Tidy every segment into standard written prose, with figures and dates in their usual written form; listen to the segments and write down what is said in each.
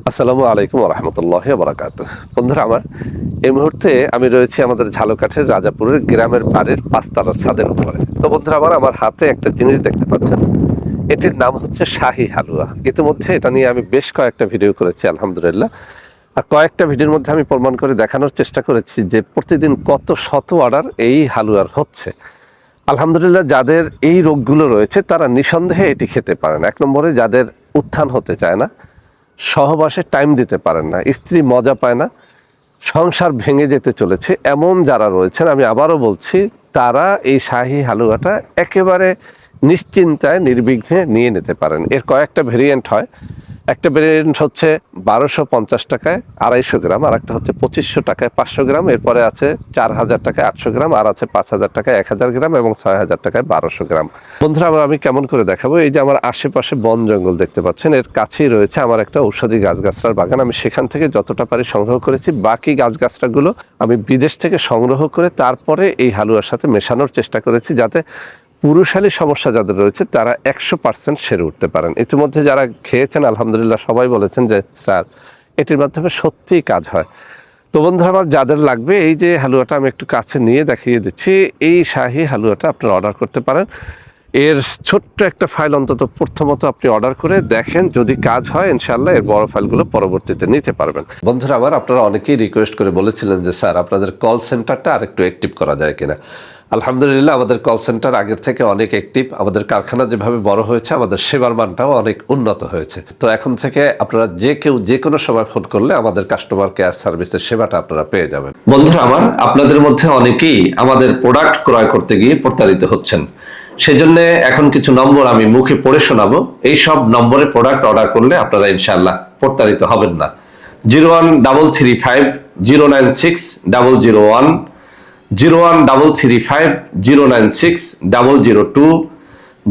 আসসালামু আলাইকুম রহমতুল্লাহি ওয়া বারাকাতুহু। বন্ধুরা আমার, এই মুহূর্তে আমি রয়েছি আমাদের ঝালকাঠির রাজাপুরের গ্রামের বাড়ির পাঁচতলার ছাদের উপরে। তো বন্ধুরা আমার হাতে একটা জিনিস দেখতে পাচ্ছেন, এটির নাম হচ্ছে শাহী হালুয়া। ইতিমধ্যে এটা নিয়ে আমি বেশ কয়েকটা ভিডিও করেছি আলহামদুলিল্লাহ। আর কয়েকটা ভিডিওর মধ্যে আমি প্রমাণ করে দেখানোর চেষ্টা করেছি যে প্রতিদিন কত শত অর্ডার এই হালুয়ার হচ্ছে। আলহামদুলিল্লাহ, যাদের এই রোগগুলো রয়েছে তারা নিঃসন্দেহে এটি খেতে পারেন। এক নম্বরে যাদের উত্থান হতে চায় না, সহবাসে টাইম দিতে পারেন না, স্ত্রী মজা পায় না, সংসার ভেঙে যেতে চলেছে, এমন যারা রয়েছেন, আমি আবারও বলছি, তারা এই শাহী হালুয়াটা একেবারে নিশ্চিন্তায় নির্বিঘ্নে নিয়ে নিতে পারেন। এর কয়েকটা ভেরিয়েন্ট হয়। একটা ভেরিয়েন্ট হচ্ছে 1250 টাকায় 250 গ্রাম, আর একটা হচ্ছে 2500 টাকায় 500 গ্রাম, এরপরে আছে 4000 টাকায় 800 গ্রাম, আর আছে 5000 টাকায় 1000 গ্রাম এবং 6000 টাকায় 1200 গ্রাম। বন্ধুরা আমি কেমন করে দেখাবো, এই যে আমার আশেপাশে বন জঙ্গল দেখতে পাচ্ছেন, এর কাছেই রয়েছে আমার একটা ঔষধি গাছগাছড়ার বাগান। আমি সেখান থেকে যতটা পারি সংগ্রহ করেছি, বাকি গাছগাছড়াগুলো আমি বিদেশ থেকে সংগ্রহ করে তারপরে এই হালুয়ার সাথে মেশানোর চেষ্টা করেছি, যাতে পুরুষালী সমস্যা যাদের রয়েছে তারা 100% সেরে উঠতে পারেন। ইতিমধ্যে যারা খেয়েছেন আলহামদুলিল্লাহ সবাই বলেছেন যে স্যার, এটির মাধ্যমে সত্যিই কাজ হয়। তো বন্ধুরা আমার, যাদের লাগবে, এই যে হালুয়াটা আমি একটু কাছে নিয়ে দেখিয়ে দিচ্ছি, এই শাহী হালুয়াটা আপনারা অর্ডার করতে পারেন। এর ছোট্ট একটা ফাইল অন্তত প্রথমত আপনি অর্ডার করে দেখেন, যদি কাজ হয় ইনশাআল্লাহ এর বড় ফাইলগুলো পরবর্তীতে নিতে পারবেন। বন্ধুরা আমার, আপনারা অনেকেই রিকোয়েস্ট করে বলেছিলেন যে স্যার, আপনাদের কল সেন্টারটা আরেকটু অ্যাক্টিভ করা যায় কিনা। আলহামদুলিল্লাহ, আমাদের কল সেন্টার আগের থেকে অনেক অ্যাক্টিভ। আমাদের কারখানা যেভাবে বড় হয়েছে, আমাদের সেবার মানটাও অনেক উন্নত হয়েছে। তো এখন থেকে আপনারা যে কেউ যে কোনো সময় ফোন করলে আমাদের কাস্টমার কেয়ার সার্ভিসের সেবাটা আপনারা পেয়ে যাবেন। বন্ধুরা আমার, আপনাদের মধ্যে অনেকেই আমাদের প্রোডাক্ট ক্রয় করতে গিয়ে প্রতারিত হচ্ছেন। সেজন্য এখন কিছু নম্বর আমি মুখে পড়ে শোনাবো। এই সব নম্বরে প্রোডাক্ট অর্ডার করলে আপনারা ইনশাআল্লাহ প্রতারিত হবেন না। 01335096001, 01335096002,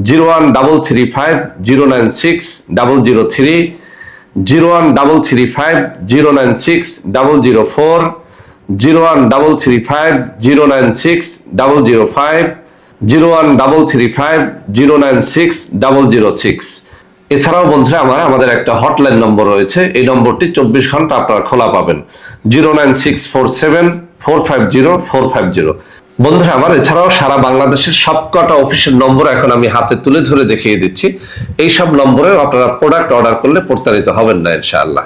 01335096003, 01335096004, 01335096005, 01335096006। এছাড়াও বন্ধুরা আমাদের একটা হটলাইন নম্বর রয়েছে। এই নম্বরটি 24 ঘন্টা আপনারা খোলা পাবেন, 09647450450। বন্ধুরা এছাড়াও সারা বাংলাদেশের সবকটা অফিসের নম্বর এখন আমি হাতে তুলে ধরে দেখিয়ে দিচ্ছি। এই সব নম্বরেও আপনারা প্রোডাক্ট অর্ডার করলে প্রতারিত হবেন না ইনশাআল্লাহ।